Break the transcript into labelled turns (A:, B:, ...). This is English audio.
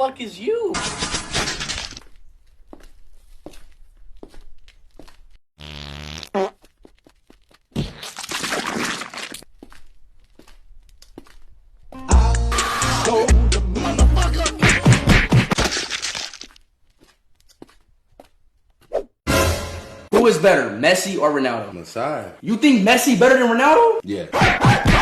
A: fuck is you?
B: Who is better, Messi or Ronaldo?
C: Masai.
B: You think Messi better than Ronaldo?
C: Yeah.